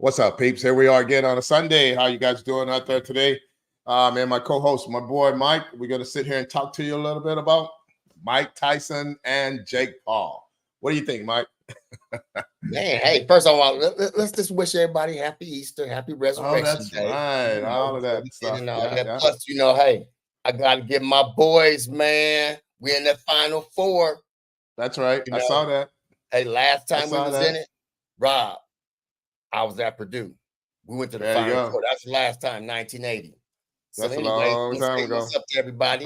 What's up, peeps? Here we are again on a Sunday. How you guys doing out there today? And my co-host, my boy Mike. We're going to sit here and talk to you a little bit about Mike Tyson and Jake Paul. What do you think, Mike? Man, hey, first of all, let's just wish everybody happy Easter, happy Resurrection Day. Right. All of that stuff. Yeah. Plus, hey, I got to give my boys, man. We're in the Final Four. That's right. I saw that. Hey, last time we was in it, Rob, I was at Purdue. We went to the Final Four. That's the last time, 1980. So that's anyway, a long time ago. What's up to everybody?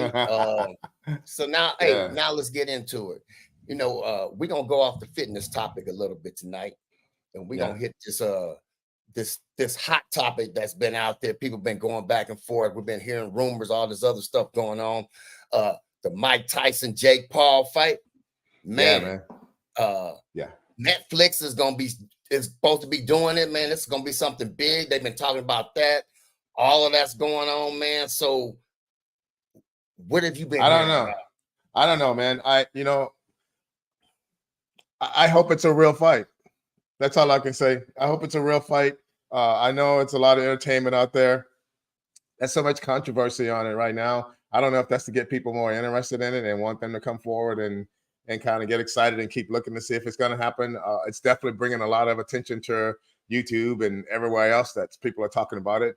So now, now let's get into it. We're gonna go off the fitness topic a little bit tonight, and we're gonna hit this hot topic that's been out there. People been going back and forth. We've been hearing rumors, all this other stuff going on. The Mike Tyson Jake Paul fight, man. Netflix is supposed to be doing it, man. It's gonna be something big. They've been talking about that. All of that's going on, man. So, what have you been? I don't know, man. I hope it's a real fight. That's all I can say. I hope it's a real fight. I know it's a lot of entertainment out there. There's so much controversy on it right now. I don't know if that's to get people more interested in it and want them to come forward and kind of get excited and keep looking to see if it's going to happen. It's definitely bringing a lot of attention to YouTube and everywhere else that people are talking about it.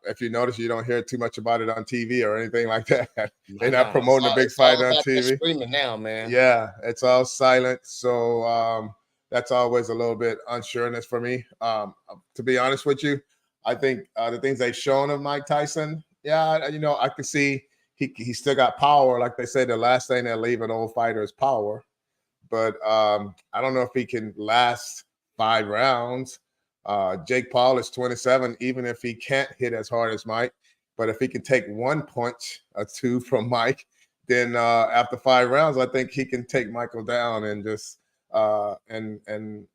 If you notice, you don't hear too much about it on TV or anything like that. They're not promoting a big fight on TV. Streaming now, man. Yeah, it's all silent. So that's always a little bit unsureness for me. To be honest with you, I think the things they've shown of Mike Tyson, I can see he still got power. Like they say, the last thing that leave an old fighter is power. But I don't know if he can last 5 rounds. Jake Paul is 27, even if he can't hit as hard as Mike. But if he can take 1 punch or 2 from Mike, then after 5 rounds, I think he can take Michael down and just and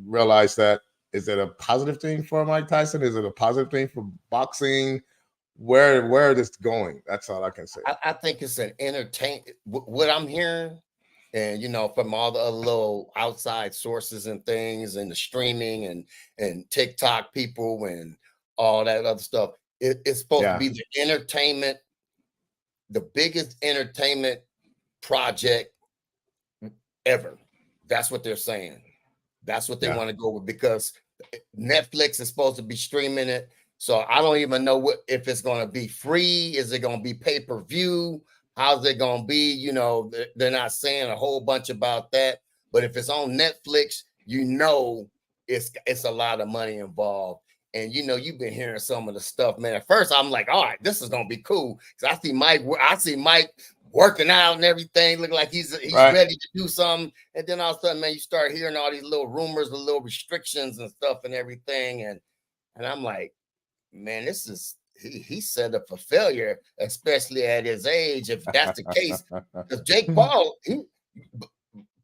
realize that, is it a positive thing for Mike Tyson? Is it a positive thing for boxing? Where is this going? That's all I can say. I think it's an entertainment. What I'm hearing, and from all the other little outside sources and things, and the streaming and TikTok people and all that other stuff, it's supposed to be the entertainment, the biggest entertainment project ever. That's what they're saying. That's what they want to go with, because Netflix is supposed to be streaming it. So I don't even know if it's going to be free. Is it going to be pay-per-view? How's it going to be? They're not saying a whole bunch about that. But if it's on Netflix, it's a lot of money involved. And, you've been hearing some of the stuff, man. At first, I'm like, all right, this is going to be cool. Because I see Mike working out and everything, looking like he's ready to do something. And then all of a sudden, man, you start hearing all these little rumors, the little restrictions and stuff and everything. And I'm like, man, this is he's set up for failure, especially at his age, if that's the case. Because Jake Paul,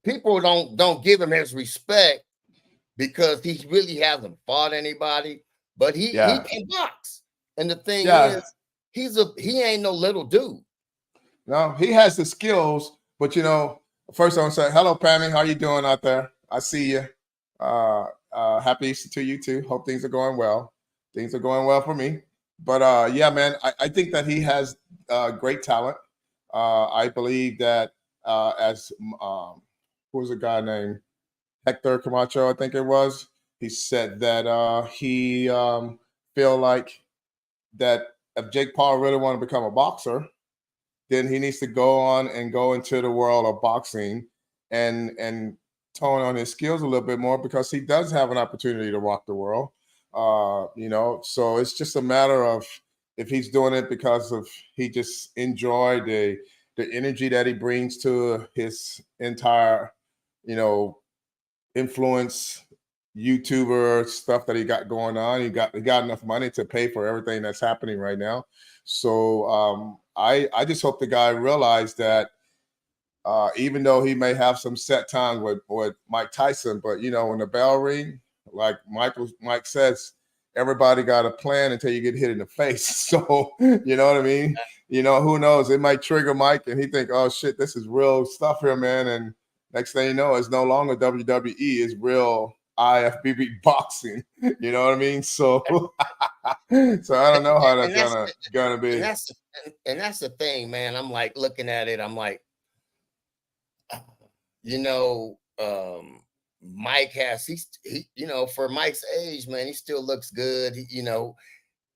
people don't give him his respect because he really hasn't fought anybody, but he can box. And the thing is, he ain't no little dude. No, he has the skills, but first I want to say hello, Pammy. How you doing out there? I see you. Happy Easter to you too. Hope things are going well. Things are going well for me. But man, I think that he has great talent. I believe that as who was a guy named Hector Camacho, I think it was, he said that he feel like that if Jake Paul really want to become a boxer, then he needs to go into the world of boxing and tone on his skills a little bit more, because he does have an opportunity to rock the world. So it's just a matter of if he's doing it because of he just enjoyed the energy that he brings to his entire, influence YouTuber stuff that he got going on. He got enough money to pay for everything that's happening right now. So I just hope the guy realized that even though he may have some set time with Mike Tyson, but when the bell ring, like Mike says, everybody got a plan until you get hit in the face. So, you know what I mean? Who knows? It might trigger Mike and he think, oh shit, this is real stuff here, man. And next thing you know, it's no longer WWE, it's real IFBB boxing. You know what I mean? So, so I don't know how that's gonna and be. that's and that's the thing, man. I'm like looking at it. I'm like, you know, Mike has he you know, for Mike's age, man, he still looks good. He, you know,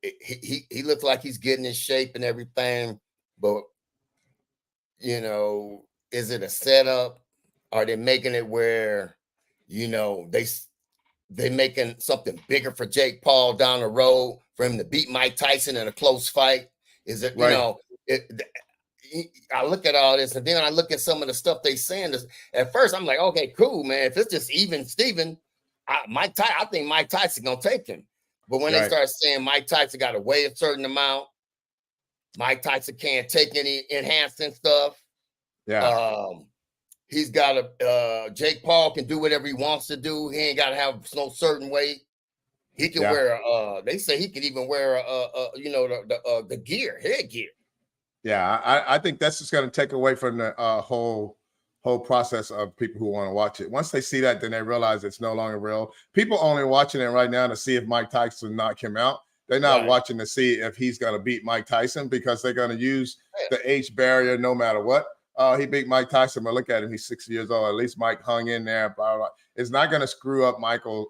he looks like he's getting in shape and everything. But you know, is it a setup? Are they making it where, you know, they making something bigger for Jake Paul down the road for him to beat Mike Tyson in a close fight? Is it, you Right. know, I look at all this and then I look at some of the stuff they saying. At first, I'm like, okay, cool, man. If it's just even Steven, I think Mike Tyson gonna take him. But when they Right. start saying Mike Tyson got to weigh a certain amount, Mike Tyson can't take any enhancing stuff. Yeah. He's got a Jake Paul can do whatever he wants to do. He ain't got to have no certain weight. He can Yeah. wear they say he could even wear you know, the gear, headgear. Yeah, I think that's just going to take away from the whole process of people who want to watch it. Once they see that, then they realize it's no longer real. People only watching it right now to see if Mike Tyson knock him out. They're not watching to see if he's going to beat Mike Tyson because they're going to use the age barrier no matter what. He beat Mike Tyson, but look at him. He's 60 years old. At least Mike hung in there. Blah, blah. It's not going to screw up Michael's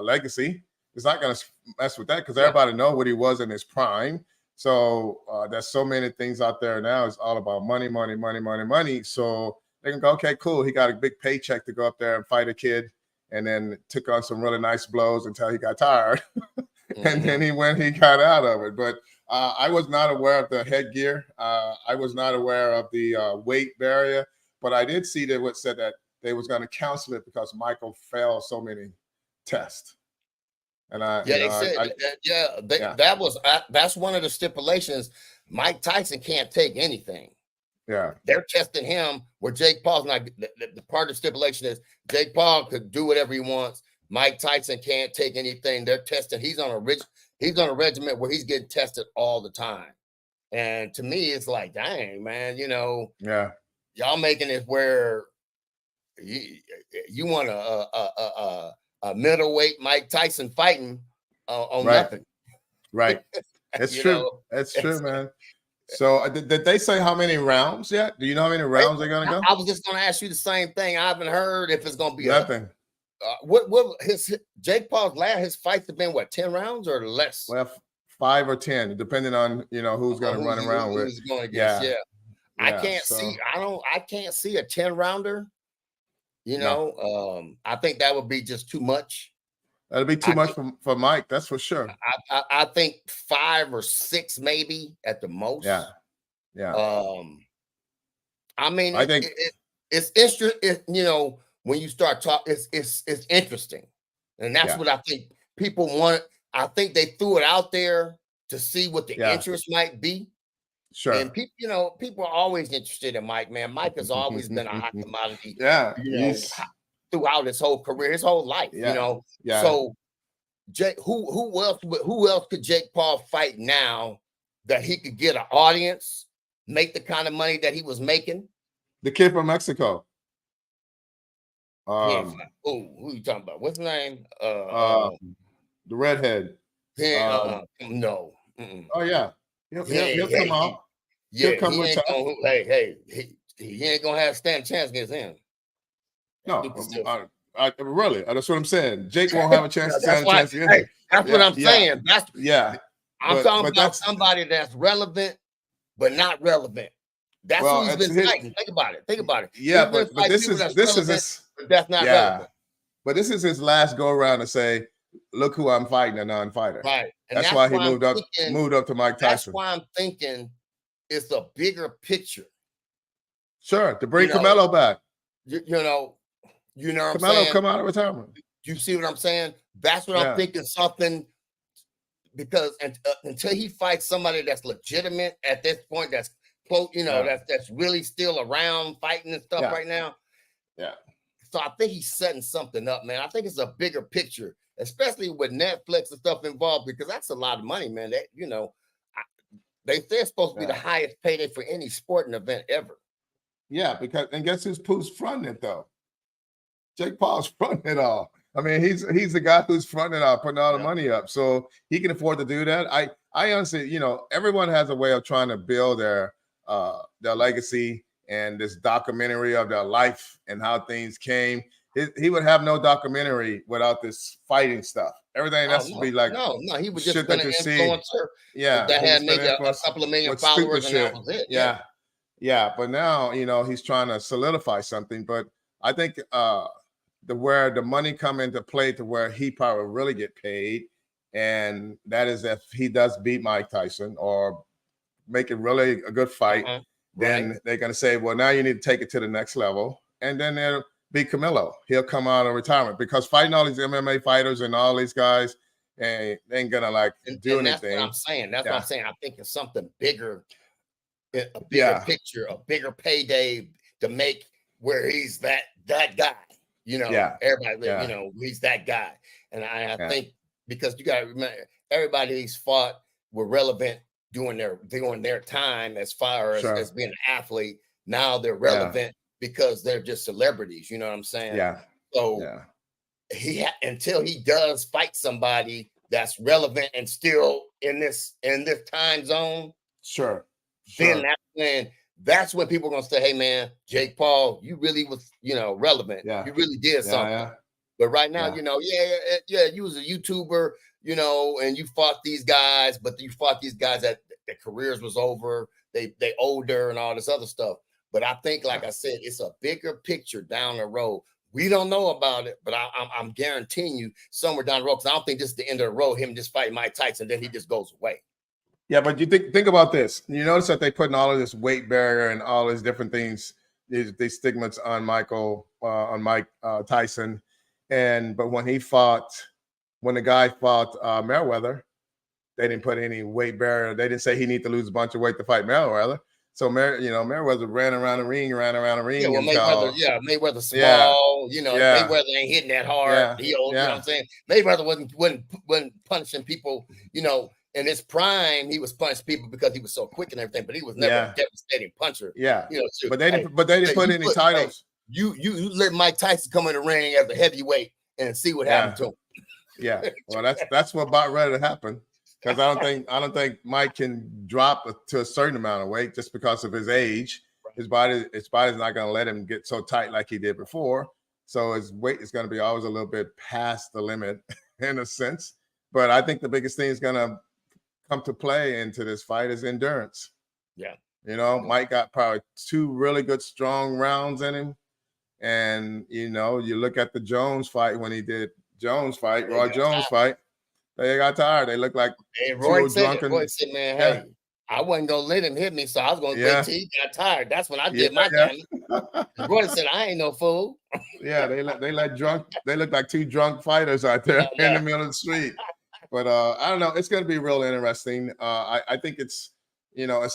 legacy. It's not going to mess with that because everybody know what he was in his prime. So there's so many things out there now. It's all about money, money, money, money, money. So they can go, okay, cool. He got a big paycheck to go up there and fight a kid, and then took on some really nice blows until he got tired. And then he got out of it. But I was not aware of the headgear. I was not aware of the weight barrier. But I did see that what said that they was going to cancel it because Michael failed so many tests. And they said that's one of the stipulations. Mike Tyson can't take anything. Yeah, they're testing him where Jake Paul's not. The part of the stipulation is Jake Paul could do whatever he wants. Mike Tyson can't take anything. They're testing. He's on a regiment where he's getting tested all the time. And to me, it's like, dang, man, you know, y'all making it where you want a middleweight Mike Tyson fighting on nothing. Right. It's true. It's true, man. So did they say how many rounds yet? Do you know how many rounds they're going to go? I was just going to ask you the same thing. I haven't heard if it's going to be nothing. What his Jake Paul's his fights have been 10 rounds or less? Well, 5 or 10, depending on who's going to run around with. Who's going against, I can't see a 10 rounder. I think that would be just too much. That'd be too much for Mike, that's for sure. I think 5 or 6 maybe at the most. I mean, I think it's interesting. When you start talking, it's interesting, and that's what I think people want. I think they threw it out there to see what the interest might be. Sure. And people are always interested in Mike. Man, Mike has always been a hot commodity. Throughout his whole career, his whole life. So Jake, who else could Jake Paul fight now that he could get an audience, make the kind of money that he was making? The kid from Mexico. Who you talking about? What's his name? The redhead. No. Oh yeah. He'll come out. Yeah, he ain't gonna have a stand chance against him. No, really. That's what I'm saying. Jake won't have a chance to stand a chance against him. That's what I'm saying. I'm talking about somebody that's relevant, but not relevant. That's who he's been fighting. Think about it. Yeah, but this is that's not relevant. But this is his last go around to say, look who I'm fighting, a non-fighter. Right. And that's why he moved up to Mike Tyson. That's why I'm thinking it's a bigger picture. Sure, to bring Canelo back. You know what I'm saying? Canelo come out of retirement. You see what I'm saying? That's what I'm thinking. Something, because until he fights somebody that's legitimate at this point, that's close, that's really still around fighting and stuff right now. Yeah. So I think he's setting something up, man. I think it's a bigger picture, especially with Netflix and stuff involved, because that's a lot of money, man. That they're supposed to be the highest payday for any sporting event ever. Yeah, and guess who's fronting it though? Jake Paul's fronting it all. I mean, he's the guy who's fronting out, putting all the Yeah. money up, so he can afford to do that. I honestly, everyone has a way of trying to build their legacy and this documentary of their life and how things came. He would have no documentary without this fighting stuff. Everything Oh has to no, be like no. He was just shit been that an you see. influencer Yeah, that he had just been maybe a influenced couple of million with stupid followers, and that shit. was it. Yeah. Yeah, yeah. But now, he's trying to solidify something. But I think where the money come into play to where he probably really get paid, and that is if he does beat Mike Tyson or make it really a good fight, Right. then they're gonna say, well, now you need to take it to the next level, and then there'll be Camilo. He'll come out of retirement because fighting all these MMA fighters and all these guys ain't gonna like do And that's what I'm anything. saying. That's what I'm Yeah, saying. I think it's something bigger, a bigger yeah, picture, a bigger payday to make where he's that guy. yeah, Everybody, yeah, he's that guy. And I yeah, think because you got to remember, everybody he's fought were relevant during their time as far as sure, being an athlete. Now they're yeah, relevant because they're just celebrities. You know what I'm saying? yeah, So yeah, until he does fight somebody that's relevant and still in this time zone, sure, then sure, that's when people are gonna say, "Hey, man, Jake Paul, you really was relevant. yeah, You really did yeah, something." yeah, But right now, yeah, you was a YouTuber, and you fought these guys, but you fought these guys that their careers was over. They older and all this other stuff. But I think, like yeah. I said, it's a bigger picture down the road. We don't know about it, but I'm guaranteeing you somewhere down the road, because I don't think this is the end of the road. Him just fighting Mike Tyson, then he just goes away. Yeah, but you think about this. You notice that they putting all of this weight barrier and all these different things, these stigmas on Mike Tyson, but when the guy fought Mayweather, they didn't put any weight barrier. They didn't say he need to lose a bunch of weight to fight Mayweather. So Mayweather ran around the Yeah, ring well, Mayweather, until Mayweather yeah, small, yeah, Mayweather ain't hitting that hard. yeah, He old, you know what yeah, I'm saying? Mayweather wasn't punishing people, in his prime. He was punching people because he was so quick and everything, but he was never a yeah, devastating puncher. yeah. So, But they hey, didn't. But they didn't put you any titles. you let Mike Tyson come in the ring as a heavyweight and see what happened Yeah, to him. yeah. Well, that's what about ready to happen. Because I don't think Mike can drop to a certain amount of weight just because of his age. His body's not going to let him get so tight like he did before. So his weight is going to be always a little bit past the limit in a sense. But I think the biggest thing is going to come to play into this fight is endurance. Yeah. Mike got probably 2 really good strong rounds in him, and you look at the Jones fight when he did They Roy got Jones fight. They got tired. They looked like And 2 Roy old said it. Roy drunken. said, "Man, Yeah, hey, I wasn't gonna let him hit me, so I was gonna wait yeah, till he got tired. That's when I yeah, did my yeah. damage." And Roy said, "I ain't no fool." Yeah, they let drunk. They look like 2 drunk fighters out Yeah, there in yeah. the middle of the street. But I don't know. It's going to be real interesting. I think it's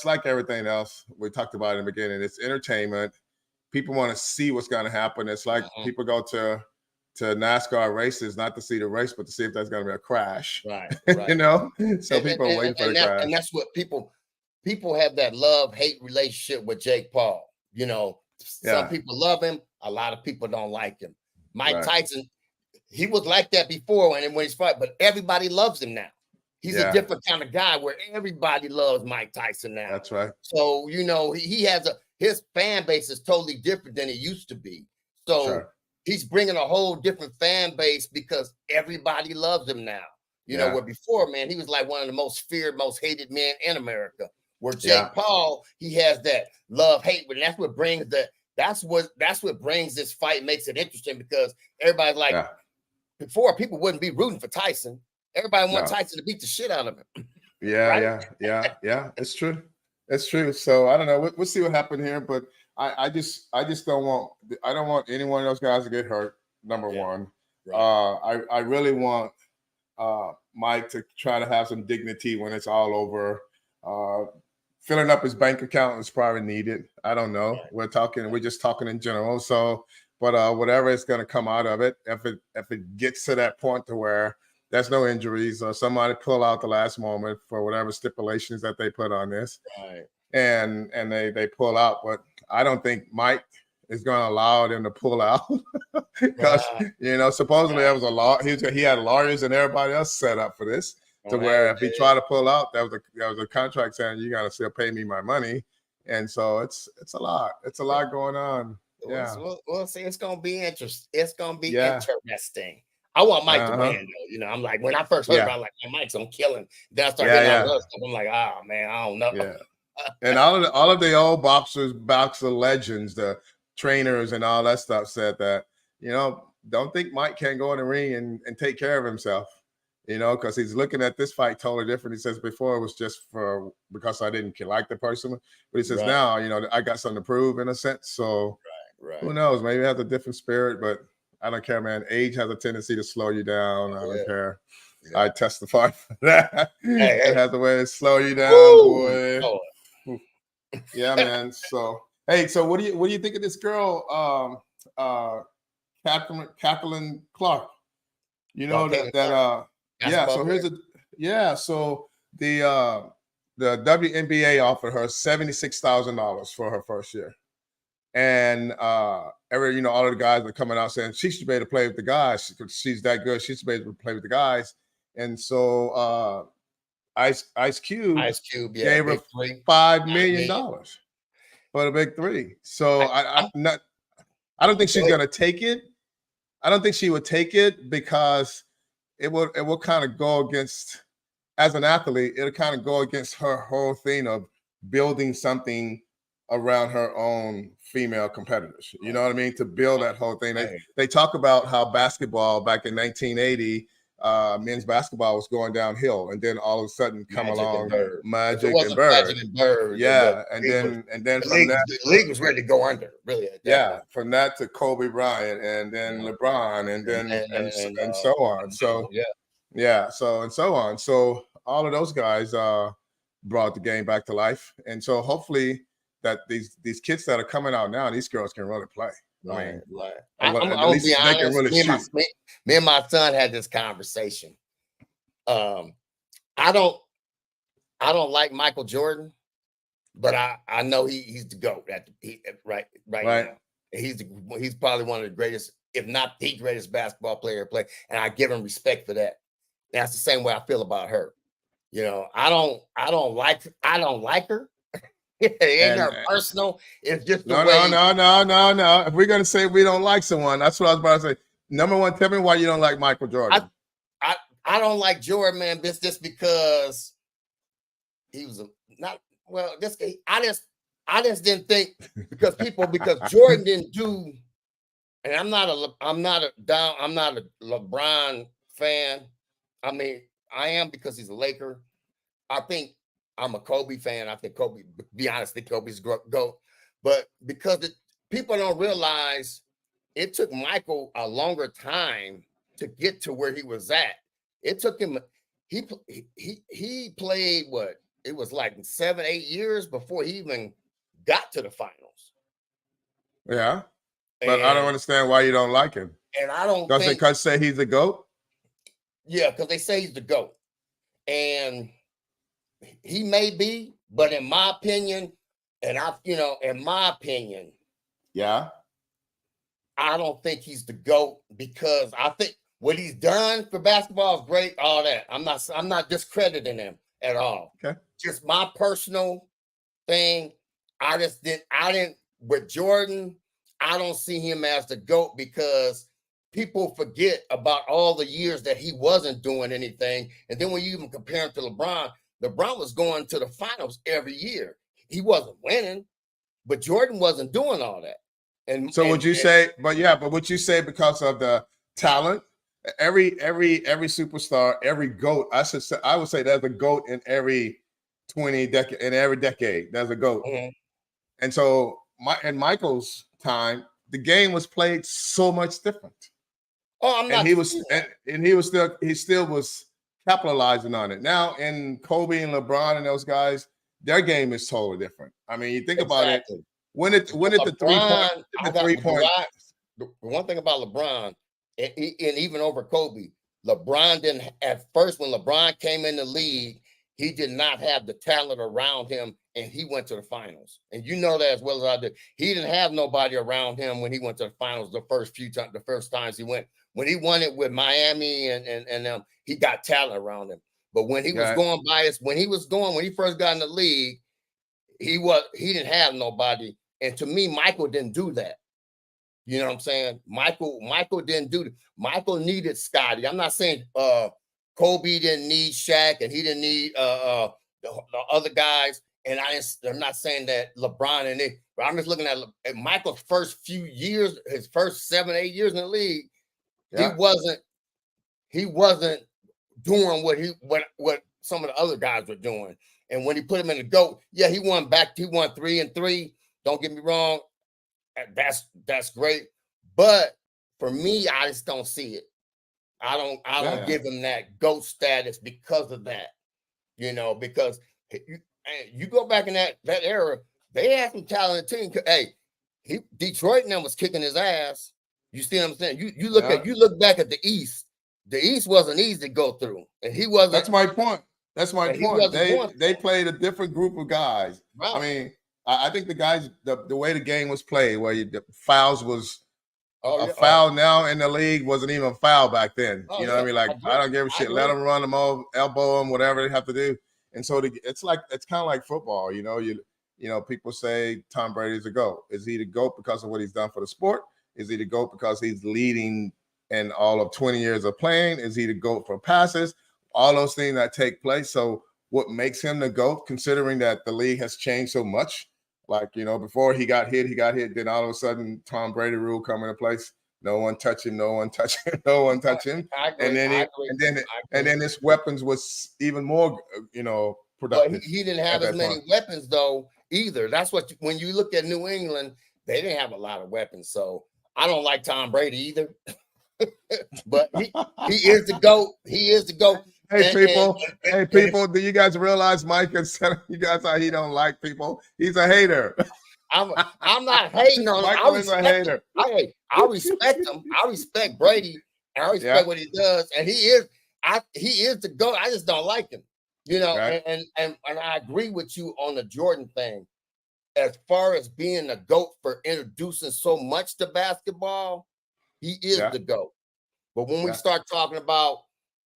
like everything else we talked about in the beginning. It's entertainment. People want to see what's going to happen. It's like Mhm. people go to NASCAR races not to see the race, but to see if there's going to be a crash. Right, you right. know, so And people are waiting for the crash. that's what people have, that love-hate relationship with Jake Paul. Some Yeah, people love him, a lot of people don't like him. Mike right. Tyson, he was like that before when he's fight, but everybody loves him now. He's a Yeah, different kind of guy where everybody loves Mike Tyson now. that's right. So, he has his fan base is totally different than it used to be. So Sure. he's bringing a whole different fan base because everybody loves him now. Yeah, Where before, man, he was like one of the most feared, most hated men in America. Where yeah, Jake Paul, he has that love-hate, and that's what brings this fight, makes it interesting, because everybody's like, yeah. before, people wouldn't be rooting for Tyson. Everybody want No. Tyson to beat the shit out of him. Yeah, Right? yeah. It's true. It's true. So I don't know. We'll see what happened here, but I just don't want. I don't want any one of those guys to get hurt. Number Yeah, one, right. I really want Mike to try to have some dignity when it's all over. Uh, Filling up his bank account is probably needed. I don't know. Right. We're just talking in general. So, but whatever is going to come out of it, if it gets to that point to where there's no injuries or somebody pull out the last moment for whatever stipulations that they put on this, Right. and they pull out. But I don't think Mike is going to allow them to pull out because Right, supposedly there right. was a law. He had lawyers and everybody else set up for this to Oh, where hey, if he tried to pull out, there was a contract saying you got to still pay me my money, and so it's a lot. It's a yeah. lot going on. We'll, Yeah, we'll see. It's gonna be interesting. It's gonna be yeah, interesting. I want Mike to uh-huh, win, though. I'm like, when I first heard yeah, about it, I'm like, man, Mike's gonna kill him. Then I start yeah, hearing all the yeah, other stuff. I'm like, oh man, I don't know. yeah. And all of the old boxer legends, the trainers and all that stuff said that, don't think Mike can't go in the ring and take care of himself, because he's looking at this fight totally different. He says before it was just because I didn't like the person, but he says Right, now, I got something to prove in a sense. So right. who knows? Maybe he has a different spirit, but I don't care, man. Age has a tendency to slow you down. I Oh, don't yeah, care. yeah. I testify for that. Hey, It hey. has a way to slow you down, Woo! boy. Lord. Yeah, man. So, hey, so what do you think of this girl, Kathleen Clark? You Oh, know Caitlin that Clark, yeah. basketball So player. so the WNBA offered her $76,000 for her first year, and all of the guys are coming out saying she should be able to play with the guys because she's that good. She should be able to play with the guys, and so Ice Cube Ice Cube, yeah, gave her big three, $5 million 9 million. for the big three. So I, I'm I don't think go she's ahead. gonna take it. I don't think she would take it because it will kind of go against, as an athlete, it'll kind of go against her whole thing of building something around her own female competitors. You know what I mean? To build that whole thing. They Right. they talk about how basketball back in 1980, men's basketball was going downhill, and then all of a sudden come Magic and along Bird. If it Magic and wasn't Bird. Magic and Bird, Yeah, and then from that, the league was ready to go under, really, at that yeah, point. from that to Kobe Bryant, and then Yeah. LeBron, and then And and so on. So yeah, yeah, so and so on. So all of those guys brought the game back to life, and so hopefully that these kids that are coming out now, these girls can really play. I right, mean, right. at I'm gonna be least they can honest. really shoot. Me and my son had this conversation. Um, I don't I don't like Michael Jordan, but I know he's the GOAT right Right. now. And he's probably one of the greatest, if not the greatest basketball player to play. And I give him respect for that. That's the same way I feel about her. I don't like her. It ain't And her personal. It's just the no, no, way no, no, no, no. If we're gonna say we don't like someone, that's what I was about to say. Number one, tell me why you don't like Michael I Jordan. I I don't like Jordan, man. This just because he was not well. This guy, I just didn't think because Jordan didn't do, and I'm not a LeBron fan. I mean, I am because he's a Laker. I think I'm a Kobe fan. I think Kobe, be honest, I think Kobe's GOAT. But people don't realize it took Michael a longer time to get to where he was at. It took him, he played what? It was like 7, 8 years before he even got to the finals. Yeah, but I don't And understand why you don't like him. I don't Doesn't think, Cut say he's a GOAT? yeah, because they say he's the GOAT. And he may be, but in my opinion, in my opinion, Yeah. I don't think he's the GOAT because I think what he's done for basketball is great. All that. I'm not discrediting him at all. Okay. Just my personal thing. I didn't with Jordan, I don't see him as the GOAT because people forget about all the years that he wasn't doing anything. And then when you even compare him to LeBron was going to the finals every year. He wasn't winning, but Jordan wasn't doing all that. And So would you say, but would you say because of the talent, every superstar, every GOAT, I would say there's a GOAT in every every decade, there's a GOAT. Mhm. And so in Michael's time, the game was played so much different. Oh, I'm And not he was disputing that. and he still was capitalizing on it. Now in Kobe and LeBron and those guys, their game is totally different. I mean, you think about it, Exactly. when it the LeBron, I got 3 point. the one thing about LeBron, and even over Kobe, LeBron didn't at first when LeBron came in the league, he did not have the talent around him, and he went to the finals. And you know that as well as I do. He didn't have nobody around him when he went to the finals the first times he went. When he won it with Miami and them, he got talent around him. But when he was going by his, when he first got in the league, he didn't have nobody. And to me, Michael didn't do that. You know what I'm saying? Michael didn't do that. Michael needed Scotty. I'm not saying Kobe didn't need Shaq and he didn't need the other guys. And I'm not saying that LeBron and it, but I'm just looking at Michael's first few years, his first 7-8 years in the league. He wasn't doing what some of the other guys were doing. And when he put him in the GOAT, yeah, he won 3-3. Don't get me wrong. That's great. But for me, I just don't see it. I don't give him that GOAT status because of that. Because you go back in that era, they had some talented team. Hey, Detroit and them was kicking his ass. You see what I'm saying? You look back at the East. The East wasn't easy to go through, and he wasn't. That's my point. They played a different group of guys. Right. I mean, I think the guys, the way the game was played, where the fouls was foul now in the league wasn't even a foul back then. You know what I mean? Like, I don't give a shit. Let them run them over, elbow them, whatever they have to do. And so it's kind of like football. People say Tom Brady's the GOAT. Is he the GOAT because of what he's done for the sport? Is he the GOAT because he's leading in all of 20 years of playing? Is he the GOAT for passes? All those things that take place. So what makes him the GOAT, considering that the league has changed so much? Like, before he got hit. Then all of a sudden, Tom Brady rule come into place. No one touch him. No one touch him. No one touch him. And then his weapons was even more, productive. But he didn't have as many weapons though either. That's when you look at New England, they didn't have a lot of weapons. So I don't like Tom Brady either. But he is the GOAT. He is the GOAT. Hey, people, do you guys realize Mike is telling you guys how he don't like people? He's a hater. I'm not hating on him. Michael is a hater. I respect him. I respect Brady. I respect what he does. And he is the GOAT. I just don't like him. Right. And I agree with you on the Jordan thing. As far as being the GOAT for introducing so much to basketball, he is the GOAT. But when we start talking about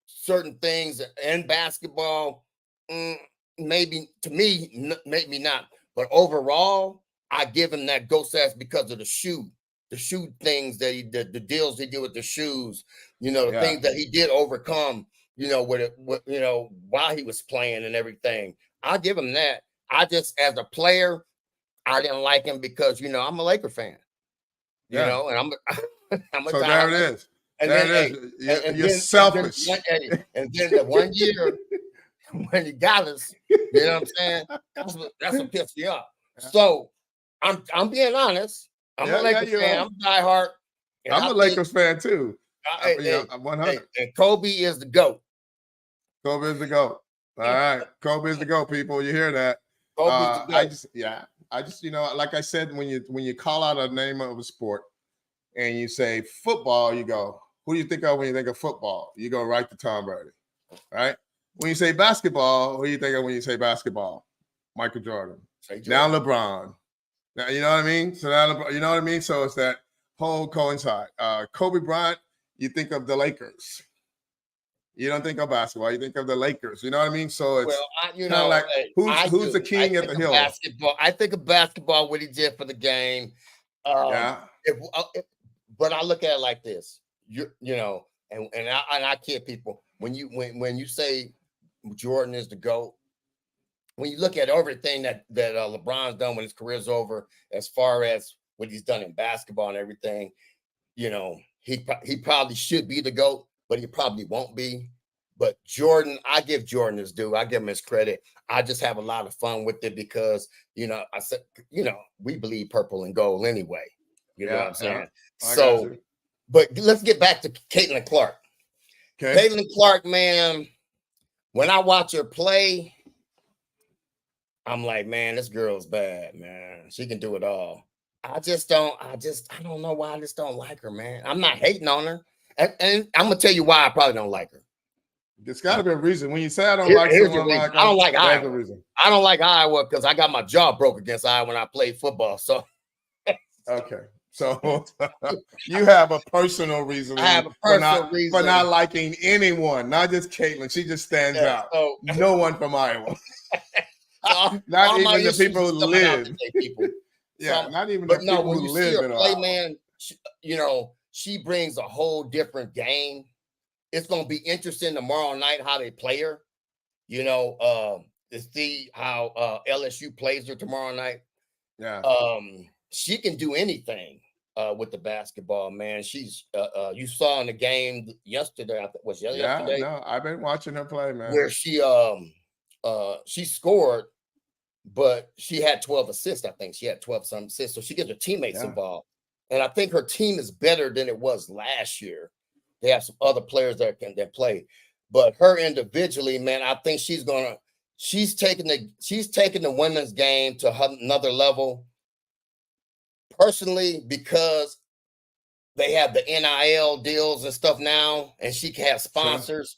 certain things in basketball, maybe to me, maybe not. But overall, I give him that GOAT status because of the shoe things that he did, the deals he did with the shoes, the things that he did overcome, while he was playing and everything. I'll give him that. I just, as a player, I didn't like him because, I'm a Laker fan, and I'm a so there it is. And there then, it is. You're selfish. And then the 1 year when he got us, you know what I'm saying? That's what pissed me off. Yeah. So I'm being honest. I'm a Lakers fan. I'm diehard. I'm a Lakers fan too. I'm 100. And Kobe is the GOAT. Kobe is the GOAT. All right. Kobe is the GOAT, people. You hear that? Kobe's the GOAT. I just like I said, when you call out a name of a sport and you say football, you go, who do you think of when you think of football? You go right to Tom Brady, right? When you say basketball, who do you think of when you say basketball? Michael Jordan. Now LeBron. Now, you know what I mean? So now LeBron, you know what I mean? So it's that whole coincide. Kobe Bryant, you think of the Lakers. You don't think of basketball. You think of the Lakers. You know what I mean? So it's kind of like who's the king at the hill? Basketball. I think of basketball, what he did for the game. But I look at it like this. And I kid people when you say Jordan is the GOAT. When you look at everything that LeBron's done when his career's over, as far as what he's done in basketball and everything, he probably should be the GOAT, but he probably won't be. But Jordan, I give Jordan his due. I give him his credit. I just have a lot of fun with it because, I said, we believe purple and gold anyway. You know what I'm saying? So, but let's get back to Caitlin Clark. Okay. Caitlin Clark, man, when I watch her play, I'm like, man, this girl's bad, man. She can do it all. I don't know why I just don't like her, man. I'm not hating on her. And I'm going to tell you why I probably don't like her. There's got to be a reason. When you say I don't Here, like here's the someone reason. like I them, don't like there's a Iowa. reason. I don't like Iowa because I got my jaw broke against Iowa when I played football. So Okay. So you have a personal I have reasoning a for personal reason. not liking anyone, not just Caitlin. She just stands Yeah, out. so No one from Iowa. Not all my even the issues people is who coming out live. today, people. Yeah, not even the But no, people when who you see live her in play, Iowa. man, she brings a whole different game. It's gonna be interesting tomorrow night how they play her. To see how LSU plays her tomorrow night. Yeah. She can do anything with the basketball, man. She's you saw in the game yesterday, was it Yeah, yesterday, no, I've been watching her play, man. where she scored, but she had 12 assists. I think she had 12 some assists. So she gets her teammates involved. And I think her team is better than it was last year. They have some other players that play. But her individually, man, I think she's taking the women's game to another level. Personally, because they have the NIL deals and stuff now, and she can have sponsors.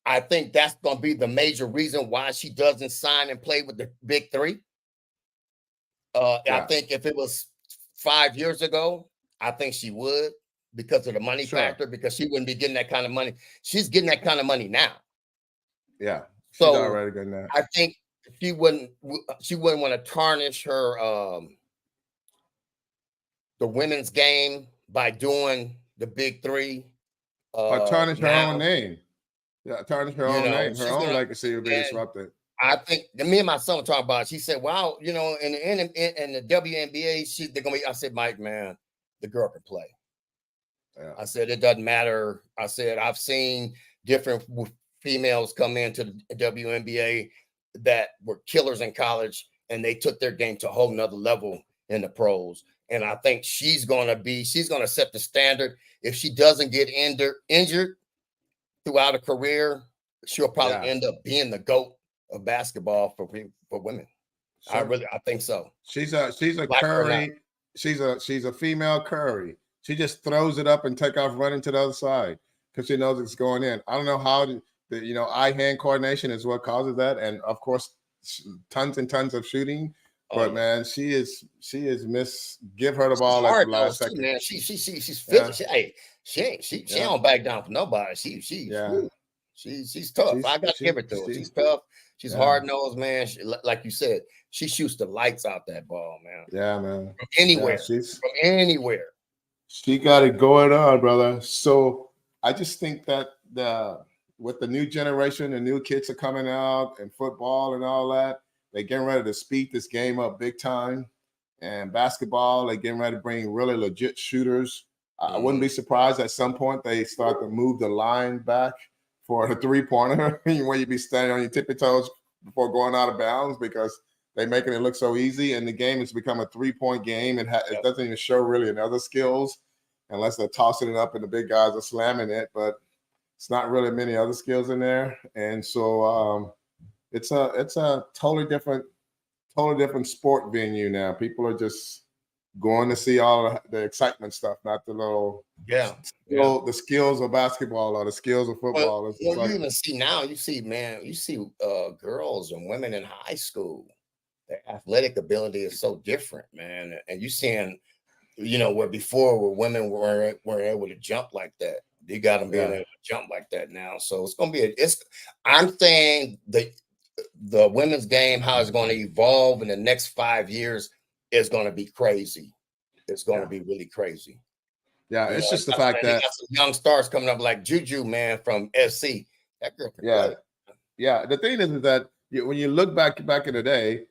Sure. I think that's going to be the major reason why she doesn't sign and play with the big three. I think if it was 5 years ago, I think she would, because of the money factor, because she wouldn't be getting that kind of money. She's getting that kind of money now. Yeah, she's already getting that. I think she wouldn't want to tarnish her the women's game by doing the big three. Or tarnish her own name. Yeah, tarnish her own name. Her own legacy will be disrupted. I think me and my son were talking about it. She said, "Wow, in the WNBA, they're gonna be." I said, "Mike, man, the girl can play." Yeah. I said, "It doesn't matter." I said, "I've seen different females come into the WNBA that were killers in college, and they took their game to a whole nother level in the pros." And I think she's gonna set the standard. If she doesn't get injured throughout a career, she'll probably end up being the GOAT of basketball for women. Sure. I think so. She's a Curry. She's a female Curry. She just throws it up and take off running to the other side because she knows it's going in. I don't know how the eye-hand coordination is what causes that, and of course, tons and tons of shooting. But man, she is give her the ball at the last second. Man, she's physical. She don't back down for nobody. She's tough. I got to give it to her. She's tough. She's hard-nosed, man. Like you said, she shoots the lights out that ball, man. Yeah, man. From anywhere. From anywhere. She got it going on, brother. So I just think that with the new generation, the new kids are coming out and football and all that, they're getting ready to speed this game up big time. And basketball, they're getting ready to bring really legit shooters. I wouldn't be surprised at some point they start to move the line back for the three-pointer where you be standing on your tippy toes before going out of bounds, because they're making it look so easy. And the game has become a three-point game. It doesn't even show really in other skills unless they're tossing it up and the big guys are slamming it. But it's not really many other skills in there. And so it's a totally different sport venue now. People are just going to see all the excitement stuff, not the little the skills of basketball or the skills of football. Well, you even see now, you see girls and women in high school. Their athletic ability is so different, man. And you seeing, where before women weren't able to jump like that. You got them being able to jump like that now. So it's gonna be I'm saying the women's game, how it's going to evolve in the next 5 years, is going to be crazy. It's going to be really crazy. Yeah, it's just the fact that got some young stars coming up like Juju, man, from SC. That girl can play. Yeah. The thing is that when you look back in the day,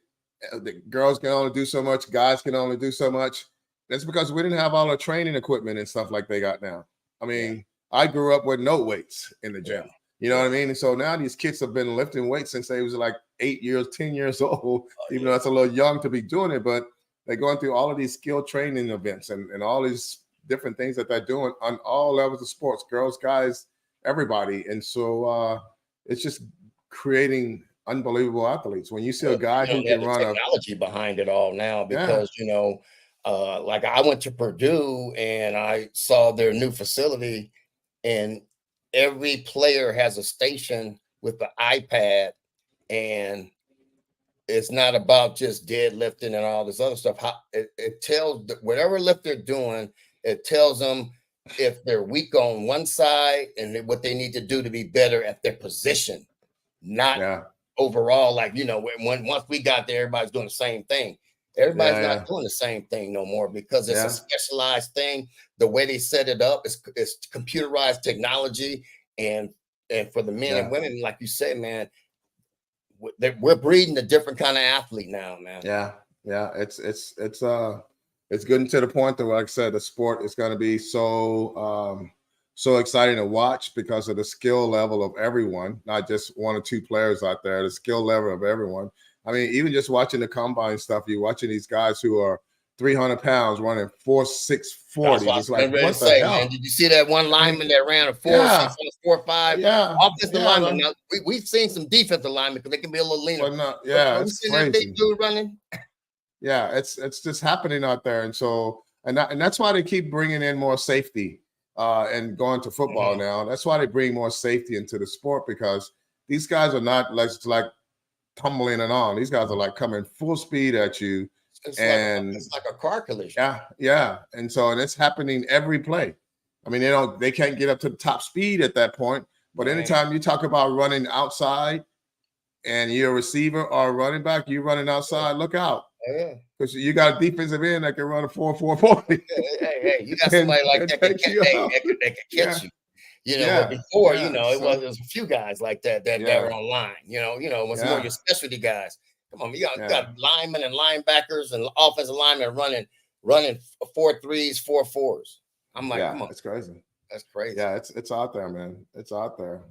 the girls can only do so much, guys can only do so much. That's because we didn't have all the training equipment and stuff like they got now. I mean, I grew up with no weights in the gym. You know what I mean? And so now these kids have been lifting weights since they was like 8 years, 10 years old, even though that's a little young to be doing it. But they're going through all of these skill training events and all these different things that they're doing on all levels of sports, girls, guys, everybody. And so it's just creating unbelievable athletes. When you see a guy who can run technology behind it all now, because, like I went to Purdue and I saw their new facility, and every player has a station with the iPad, and it's not about just deadlifting and all this other stuff. How it tells whatever lift they're doing, it tells them if they're weak on one side and what they need to do to be better at their position, not overall. Like, once we got there, everybody's doing the same thing. Everybody's not doing the same thing no more because it's a specialized thing. The way they set it up is computerized technology, and for the men and women, like you said, man, we're breeding a different kind of athlete now, man. It's getting to the point that, like I said, the sport is going to be so exciting to watch because of the skill level of everyone, not just one or two players out there. The skill level of everyone. I mean, even just watching the combine stuff, you're watching these guys who are 300 pounds running 4.640. It's like, what the hell? Man, did you see that one lineman that ran a 4.6 on a 4.5? Offensive lineman. Now, we've seen some defensive linemen because they can be a little leaner. It's crazy. That big dude running? Yeah, it's just happening out there, and so and that's why they keep bringing in more safety and going to football now. That's why they bring more safety into the sport, because these guys are not like tumbling and on. These guys are like coming full speed at you. It's like a car collision. Yeah. And it's happening every play. I mean, they can't get up to the top speed at that point. But anytime you talk about running outside and you're a receiver or a running back, you're running outside, look out. Because you got a defensive end that can run a 4.40. Hey, you got somebody like that that can catch you. But before, it was a few guys like that were on line. It was more your specialty guys. Come on, you got linemen and linebackers and offensive linemen running 4.3s, 4.4s. I'm like, come on, it's crazy. That's crazy. Yeah, it's out there, man. It's out there.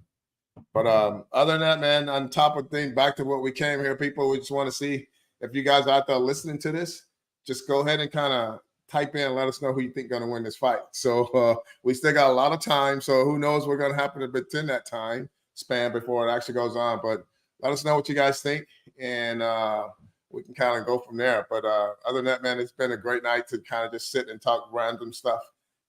But other than that, man, on top of things, back to what we came here, people, we just want to see if you guys out there listening to this, just go ahead and kind of type in and let us know who you think going to win this fight. So we still got a lot of time. So who knows what's going to happen within that time span before it actually goes on. But let us know what you guys think, and we can kind of go from there. But other than that, man, it's been a great night to kind of just sit and talk random stuff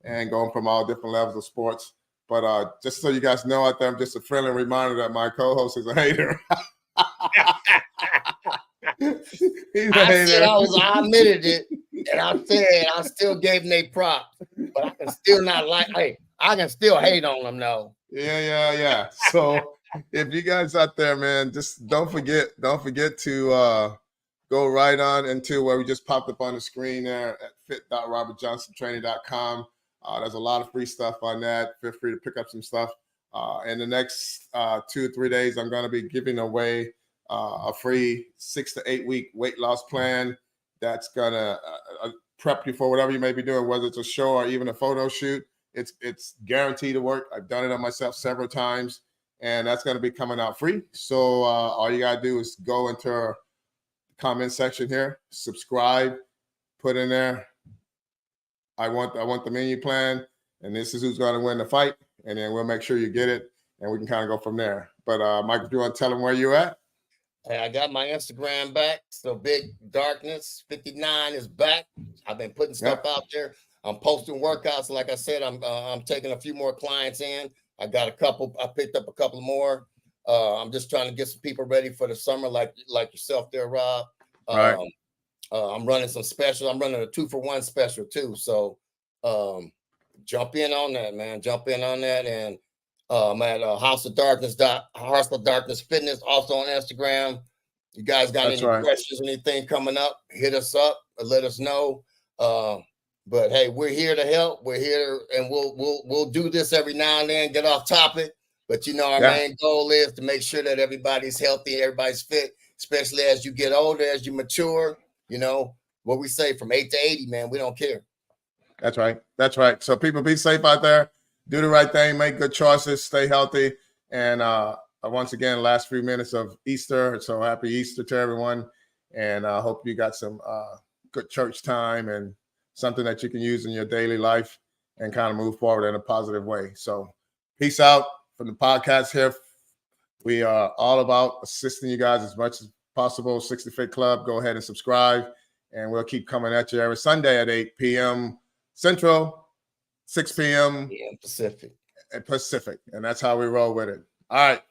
and going from all different levels of sports. But just so you guys know out there, I'm just a friendly reminder that my co-host is a hater. I admitted it, and I said I still gave them their props, but I can still not I can still hate on them though. Yeah. So if you guys out there, man, just don't forget to go right on into where we just popped up on the screen there at fit.robertjohnsontraining.com. There's a lot of free stuff on that. Feel free to pick up some stuff. In the next 2 or 3 days, I'm going to be giving away a free 6 to 8 week weight loss plan that's going to prep you for whatever you may be doing, whether it's a show or even a photo shoot. It's guaranteed to work. I've done it on myself several times, and that's going to be coming out free. So all you got to do is go into our comment section here, subscribe, put in there, I want the menu plan, and this is who's going to win the fight, and then we'll make sure you get it, and we can kind of go from there. But Mike, do you want to tell them where you're at? Hey, I got my Instagram back. So Big Darkness 59 is back. I've been putting stuff out there. I'm posting workouts. Like I said, I'm taking a few more clients in. I got a couple. I picked up a couple more. I'm just trying to get some people ready for the summer, like yourself there, Rob. Right. I'm running some specials. I'm running a 2-for-1 special too. So jump in on that, man. Jump in on that. And I'm at House of Darkness Fitness, also on Instagram. You guys got any questions, anything coming up, hit us up and let us know. But hey, we're here to help. We're here, and we'll do this every now and then, get off topic. But our main goal is to make sure that everybody's healthy, everybody's fit, especially as you get older, as you mature. What we say, from 8 to 80, man, we don't care. That's right. So people, be safe out there. Do the right thing. Make good choices. Stay healthy. And once again, last few minutes of Easter. So happy Easter to everyone. And I hope you got some good church time and something that you can use in your daily life and kind of move forward in a positive way. So peace out from the podcast here. We are all about assisting you guys as much as possible. 60 Fit Club, go ahead and subscribe. And we'll keep coming at you every Sunday at 8 p.m. Central, 6 p.m. Pacific. Pacific, and that's how we roll with it. All right,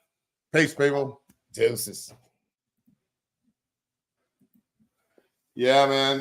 peace, people. Deuces. Yeah, man.